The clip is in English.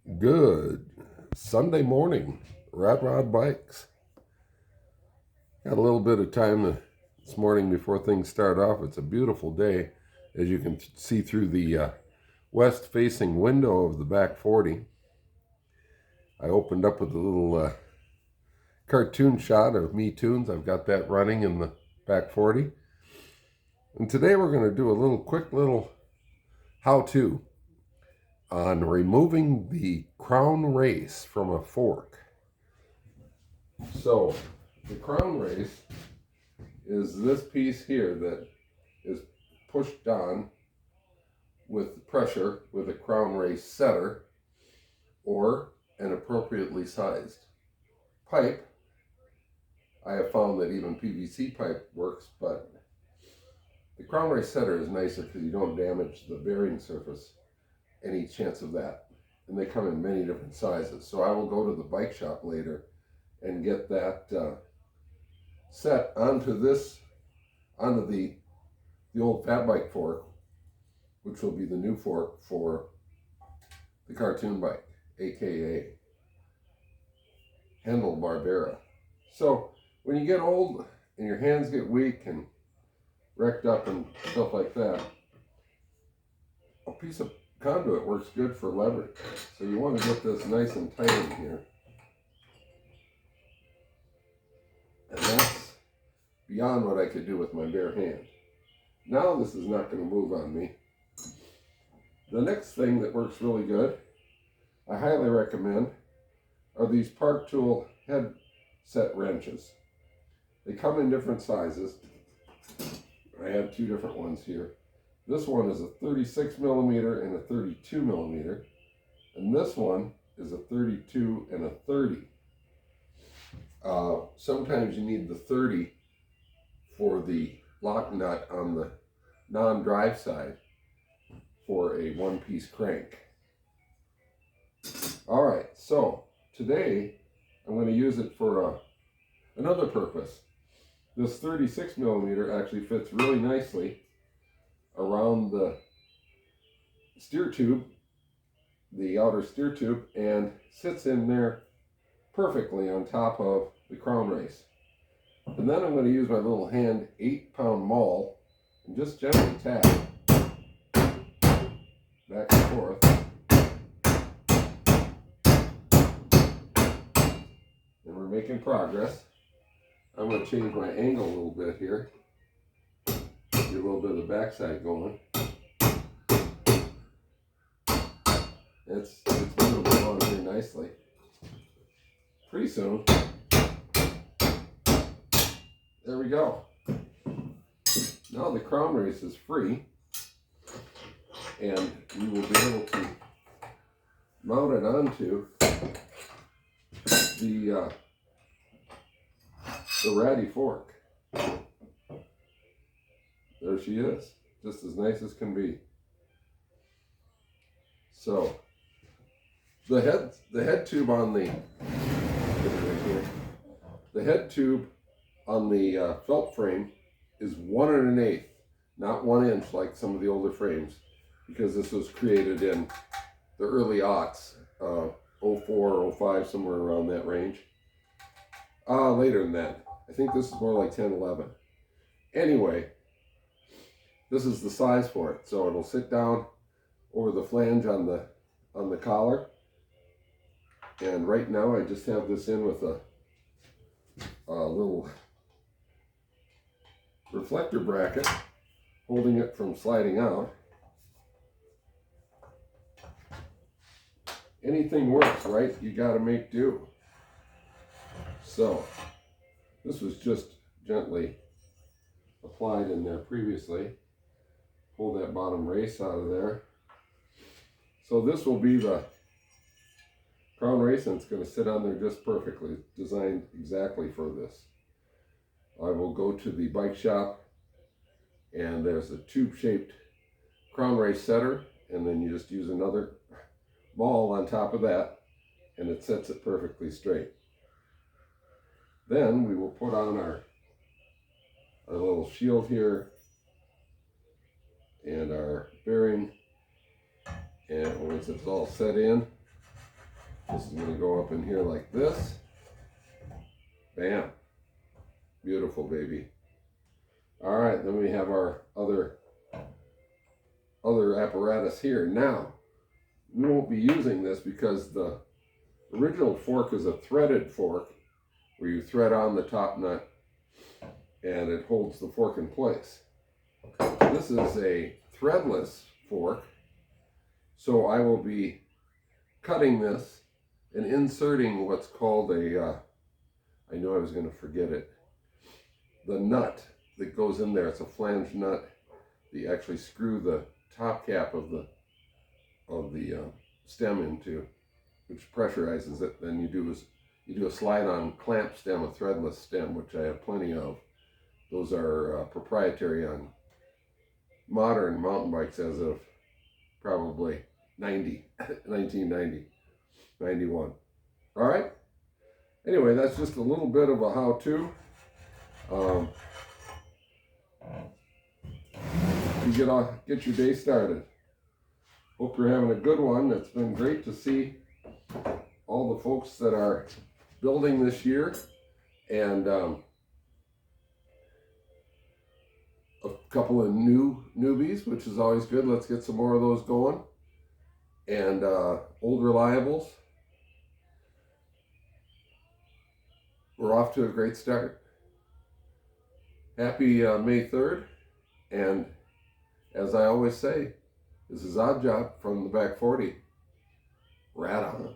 Good Sunday morning, Rod Bikes. Got a little bit of time this morning before things start off. It's a beautiful day, as you can see through the west-facing window of the back 40. I opened up with a little cartoon shot of me tunes. I've got that running in the back 40. And today we're going to do a quick little how-to on removing the crown race from a fork. So the crown race is this piece here that is pushed down with pressure with a crown race setter or an appropriately sized pipe. I have found that even PVC pipe works, but the crown race setter is nicer because you don't damage the bearing surface any chance of that. And they come in many different sizes. So I will go to the bike shop later and get that set onto the old fat bike fork, which will be the new fork for the cartoon bike, aka Handle-Barbera. So when you get old and your hands get weak and wrecked up and stuff like that, a piece of conduit works good for leverage. So you want to get this nice and tight in here. And that's beyond what I could do with my bare hand. Now this is not going to move on me. The next thing that works really good, I highly recommend, are these Park Tool headset wrenches. They come in different sizes. I have two different ones here. This one is a 36 millimeter and a 32 millimeter. And this one is a 32 and a 30. Sometimes you need the 30 for the lock nut on the non-drive side for a one-piece crank. All right, so today I'm going to use it for another purpose. This 36 millimeter actually fits really nicely around the steer tube, the outer steer tube, and sits in there perfectly on top of the crown race. And then I'm going to use my little hand 8-pound maul and just gently tap back and forth. And we're making progress. I'm going to change my angle a little bit here. Get a little bit of the backside going. It's moving along here nicely. Pretty soon, there we go. Now the crown race is free, and you will be able to mount it onto the ratty fork. There she is, just as nice as can be. So the head tube on the head tube on the felt frame is 1 1/8, not 1 inch like some of the older frames, because this was created in the early aughts, 04, 05, somewhere around that range. Later than that. I think this is more like 10, 11. Anyway, this is the size for it. So it'll sit down over the flange on the collar. And right now I just have this in with a little reflector bracket holding it from sliding out. Anything works, right? You got to make do. So this was just gently applied in there previously. Pull that bottom race out of there. So this will be the crown race, and it's going to sit on there just perfectly. It's designed exactly for this. I will go to the bike shop, and there's a tube-shaped crown race setter, and then you just use another ball on top of that, and it sets it perfectly straight. Then we will put on our little shield here and our bearing, and once it's all set in, This is going to go up in here like this. Bam. Beautiful, baby. All right, then we have our other apparatus here. Now, we won't be using this because the original fork is a threaded fork where you thread on the top nut and it holds the fork in place. This is a threadless fork, so I will be cutting this and inserting what's called a, I know I was going to forget it, the nut that goes in there. It's a flange nut. You actually screw the top cap of the stem into, which pressurizes it. Then you do a slide-on clamp stem, a threadless stem, which I have plenty of. Those are proprietary on modern mountain bikes as of probably 1990, 91. All right. Anyway, that's just a little bit of a how-to. You get your day started. Hope you're having a good one. It's been great to see all the folks that are building this year, and a couple of newbies, which is always good. Let's get some more of those going. And old reliables. We're off to a great start. Happy May 3rd. And as I always say, this is Odd Job from the Back 40. Rat on.